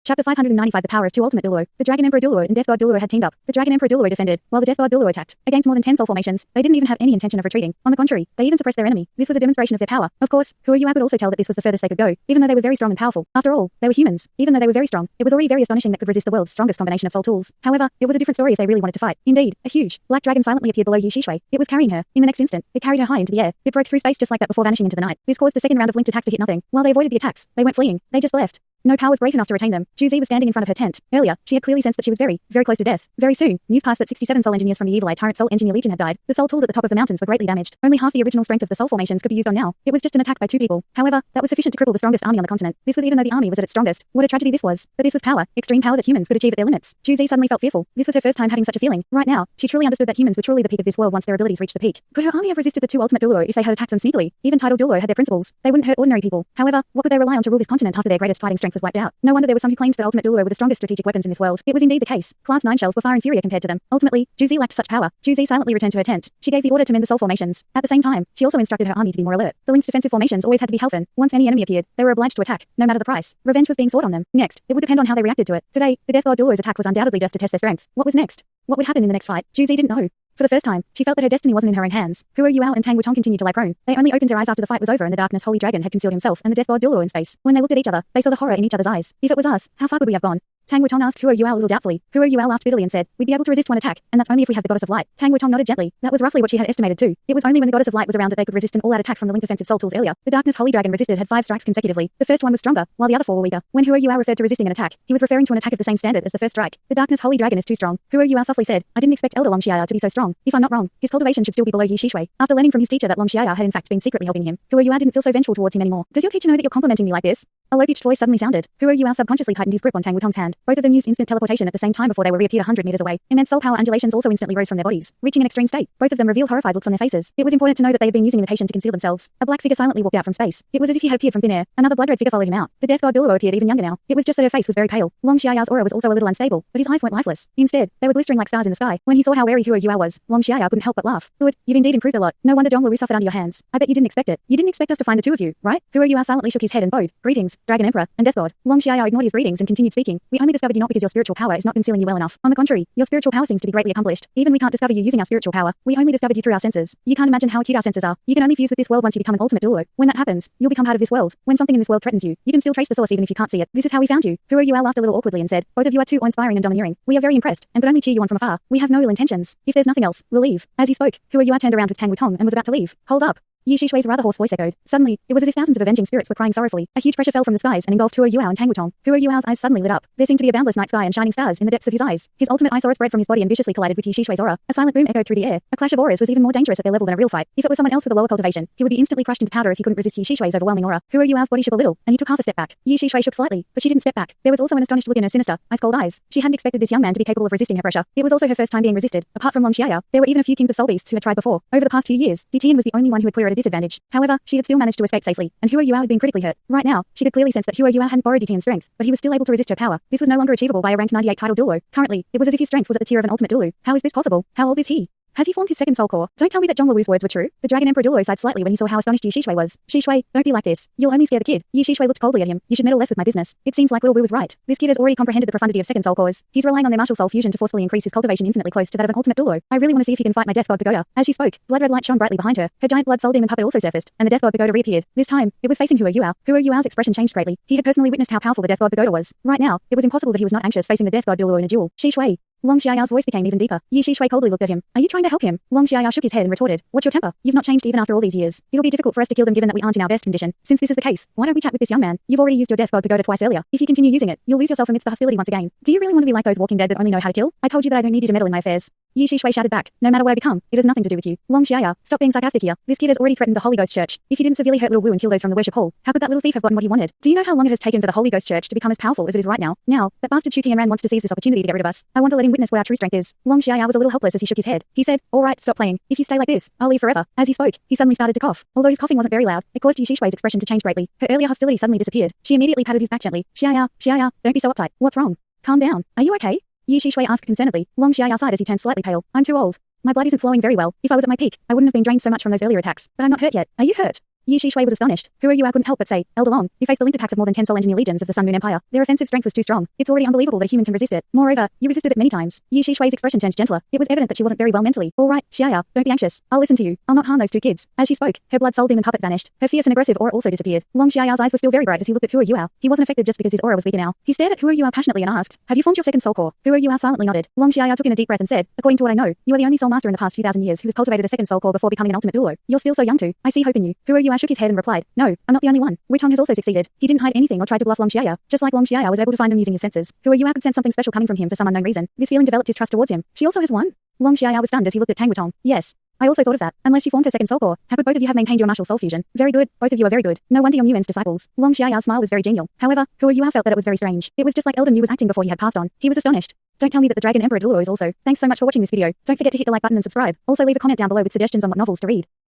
Chapter 595 The Power of Two Ultimate Douluo. The Dragon Emperor Douluo and Death God Douluo had teamed up. The Dragon Emperor Douluo defended, while the Death God Douluo attacked. Against more than 10 soul formations, they didn't even have any intention of retreating. On the contrary, they even suppressed their enemy. This was a demonstration of their power. Of course, who are you? I could also tell that this was the furthest they could go, even though they were very strong and powerful. After all, they were humans. Even though they were very strong, it was already very astonishing that could resist the world's strongest combination of soul tools. However, it was a different story if they really wanted to fight. Indeed, a huge, black dragon silently appeared below Yi Shishui. It was carrying her. In the next instant, it carried her high into the air. It broke through space just like that before vanishing into the night. This caused the second round of linked attacks to hit nothing. While they avoided the attacks, they weren't fleeing. They just left. No power was great enough to retain them. Juzi was standing in front of her tent. Earlier, she had clearly sensed that she was very, very close to death. Very soon, news passed that 67 soul engineers from the Evil Eye Tyrant Soul Engineer Legion had died. The soul tools at the top of the mountains were greatly damaged. Only half the original strength of the soul formations could be used on now. It was just an attack by two people. However, that was sufficient to cripple the strongest army on the continent. This was even though the army was at its strongest. What a tragedy this was. But this was power, extreme power that humans could achieve at their limits. Juzi suddenly felt fearful. This was her first time having such a feeling. Right now, she truly understood that humans were truly the peak of this world once their abilities reached the peak. Could her army have resisted the two ultimate Douluo if they had attacked them sneakily? Even titled Douluo had their principles. They wouldn't hurt ordinary people. However, what could they rely on to rule this continent after their greatest fighting strength was wiped out? No wonder there were some who claimed that ultimate Douluo were the strongest strategic weapons in this world. It was indeed the case. Class 9 shells were far inferior compared to them. Ultimately, Juzi lacked such power. Juzi silently returned to her tent. She gave the order to mend the soul formations. At the same time, she also instructed her army to be more alert. The linked defensive formations always had to be hellfen. Once any enemy appeared, they were obliged to attack, no matter the price. Revenge was being sought on them. Next, it would depend on how they reacted to it. Today, the Death God Douluo's attack was undoubtedly just to test their strength. What was next? What would happen in the next fight? Juzi didn't know. For the first time, she felt that her destiny wasn't in her own hands. Huo Yuao and Tang Wutong continued to lie prone. They only opened their eyes after the fight was over and the darkness Holy Dragon had concealed himself and the Death God Douluo in space. When they looked at each other, they saw the horror in each other's eyes. If it was us, how far could we have gone? Tang Wutong asked Huo Yuao a little doubtfully. Huo Yuao laughed bitterly and said, "We'd be able to resist one attack, and that's only if we have the Goddess of Light." Tang Wutong nodded gently. That was roughly what she had estimated too. It was only when the Goddess of Light was around that they could resist an all-out attack from the linked defensive soul tools earlier. The Darkness Holy Dragon resisted had 5 strikes consecutively. The first one was stronger, while the other 4 were weaker. When Huo Yuao referred to resisting an attack, he was referring to an attack of the same standard as the first strike. The Darkness Holy Dragon is too strong. Huo Yuao softly said, "I didn't expect Elder Long Xiaya to be so strong. If I'm not wrong, his cultivation should still be below Yi Shishui." After learning from his teacher that Long Xiaya had in fact been secretly helping him, Huo Yuao didn't feel so vengeful towards him anymore. "Does your teacher know that you're complimenting me like this?" A low-pitched voice suddenly sounded. Huo Yuao subconsciously tightened his grip on Tang Wutong's hand. Both of them used instant teleportation at the same time before they were reappeared 100 meters away. Immense soul power undulations also instantly rose from their bodies, reaching an extreme state. Both of them revealed horrified looks on their faces. It was important to know that they had been using imitation to conceal themselves. A black figure silently walked out from space. It was as if he had appeared from thin air. Another blood-red figure followed him out. The Death God Douluo appeared even younger now. It was just that her face was very pale. Long Xiaoya's aura was also a little unstable, but his eyes weren't lifeless. Instead, they were glistering like stars in the sky. When he saw how wary Huo Yuao was, Long Xiaoya couldn't help but laugh. "Good, you've indeed improved a lot. No wonder Douluo suffered under your hands. I bet you didn't expect it. You didn't expect us to find the two of you, right?" Huo Yuao silently shook his head and bowed. "Greetings, Dragon Emperor and Death God." Long Xiaoya ignored his greetings and continued speaking. "We only discovered you not because your spiritual power is not concealing you well enough. On the contrary, your spiritual power seems to be greatly accomplished. Even we can't discover you using our spiritual power. We only discovered you through our senses. You can't imagine how acute our senses are. You can only fuse with this world once you become an ultimate Douluo. When that happens, you'll become part of this world. When something in this world threatens you, you can still trace the source even if you can't see it. This is how we found you." Huo Yuao laughed a little awkwardly and said, "Both of you are too awe-inspiring and domineering. We are very impressed and could only cheer you on from afar. We have no ill intentions. If there's nothing else, we'll leave." As he spoke, Huo Yuao turned around with Tang Wutong and was about to leave. "Hold up." Yi Shishui's rather hoarse voice echoed. Suddenly, it was as if thousands of avenging spirits were crying sorrowfully. A huge pressure fell from the skies and engulfed Huo Yuao and Tang Wutong. Huo Yuao's eyes suddenly lit up. There seemed to be a boundless night sky and shining stars in the depths of his eyes. His ultimate eye aura spread from his body and viciously collided with Yi Shishui's aura. A silent boom echoed through the air. A clash of auras was even more dangerous at their level than a real fight. If it was someone else with a lower cultivation, he would be instantly crushed into powder if he couldn't resist Yi Shishui's overwhelming aura. Huo Yuao's body shook a little, and he took half a step back. Yi Shishui shook slightly, but she didn't step back. There was also an astonished look in her sinister, ice-cold eyes. She hadn't expected this young man to be capable of resisting her pressure. It was also her first time being resisted. Apart from Long Xiaya, there were even a few kings of soul beasts who had tried before. Over the past few years, Tian was the only one who had put her at a disadvantage. However, she had still managed to escape safely, and Huo Yuao had been critically hurt. Right now, she could clearly sense that Huo Yuao hadn't borrowed Tian's strength, but he was still able to resist her power. This was no longer achievable by a rank 98 title Douluo. Currently, it was as if his strength was at the tier of an ultimate Douluo. How is this possible? How old is he? Has he formed his second soul core? Don't tell me that Zhonglawu's words were true. The Dragon Emperor Douluo sighed slightly when he saw how astonished Yi Shishui was. "Shishui, don't be like this. You'll only scare the kid." Yi Shishui looked coldly at him. "You should meddle less with my business. It seems like Little Wu was right. This kid has already comprehended the profundity of second soul cores. He's relying on their martial soul fusion to forcefully increase his cultivation infinitely close to that of an ultimate Douluo. I really want to see if he can fight my Death God Pagoda." As she spoke, blood-red light shone brightly behind her. Her giant blood soul demon puppet also surfaced, and the Death God Pagoda reappeared. This time, it was facing Huo Yuao. Huo Yuao's expression changed greatly. He had personally witnessed how powerful the Death God Pagoda was. Right now, it was impossible that he was not anxious facing the Death God Douluo in a duel. "Shishui." Long Xiaoya's voice became even deeper. Yi Shishui coldly looked at him. "Are you trying to help him?" Long Xiaoya shook his head and retorted, "What's your temper? You've not changed even after all these years. It'll be difficult for us to kill them given that we aren't in our best condition. Since this is the case, why don't we chat with this young man? You've already used your Death God Pagoda twice earlier. If you continue using it, you'll lose yourself amidst the hostility once again. Do you really want to be like those walking dead that only know how to kill? I told you that I don't need you to meddle in my affairs." Yi Shishui shouted back, "No matter what I become, it has nothing to do with you. Long Xiaoya, stop being sarcastic here. This kid has already threatened the Holy Ghost Church. If he didn't severely hurt Little Wu and kill those from the worship hall, how could that little thief have gotten what he wanted? Do you know how long it has taken for the Holy Ghost Church to become as powerful as it is right now? Now, that bastard Shu Tianran wants to seize this opportunity to get rid of us. I want to let him witness what our true strength is." Long Xiaoya was a little helpless as he shook his head. He said, "All right, stop playing. If you stay like this, I'll leave forever." As he spoke, he suddenly started to cough. Although his coughing wasn't very loud, it caused Yi Shishui's expression to change greatly. Her earlier hostility suddenly disappeared. She immediately patted his back gently. Xiaoya, don't be so uptight. What's wrong? Calm down. Are you okay?" Yi Shishui asked concernedly. Long Xiaoya sighed as he turned slightly pale. "I'm too old. My blood isn't flowing very well. If I was at my peak, I wouldn't have been drained so much from those earlier attacks. But I'm not hurt yet. Are you hurt?" Yi Shi Shui was astonished. Who are you? I couldn't help but say, Elder Long, you face the linked attacks of more than 10 Soul Engineer legions of the Sun Moon Empire. Their offensive strength was too strong. It's already unbelievable that a human can resist it. Moreover, you resisted it many times. Yi Shi Shui's expression turned gentler. It was evident that she wasn't very well mentally. All right, Xiaya, don't be anxious. I'll listen to you. I'll not harm those two kids. As she spoke, her blood soul demon puppet vanished. Her fierce and aggressive aura also disappeared. Long Xiaoya's eyes were still very bright as he looked at Hua Yuao. He wasn't affected just because his aura was weaker now. He stared at Hua Yuao passionately and asked, have you formed your second soul core? Hua Yuao silently nodded. Long Xiaoya took in a deep breath and said, according to what I know, you are the only soul master in the past few thousand years who has cultivated a second soul core before becoming an ultimate Douluo. You're still so young too. I see hope in you. Hua Yuao shook his head and replied, no, I'm not the only one. Wutong has also succeeded. He didn't hide anything or try to bluff Long Xiaoya. Just like Long Xiaoya was able to find him using his senses. Hua Yuao could sense something special coming from him for some unknown reason. This feeling developed his trust towards him. She also has one? Long Xiaoya was stunned as he looked at Tang Wutong. Yes. I also thought of that. Unless she formed her second soul core, how could both of you have maintained your martial soul fusion? Very good. Both of you are very good. No wonder you're Muen's disciples. Long Xiaoya's smile was very genial. However, Hua Yuao felt that it was very strange. It was just like Elder Mu was acting before he had passed on. He was astonished. Don't tell me that the Dragon Emperor Douluo is also. Thanks so much for watching this video. Don't forget to hit the like button and subscribe. Also leave a comment down below with suggestions on what novels to read.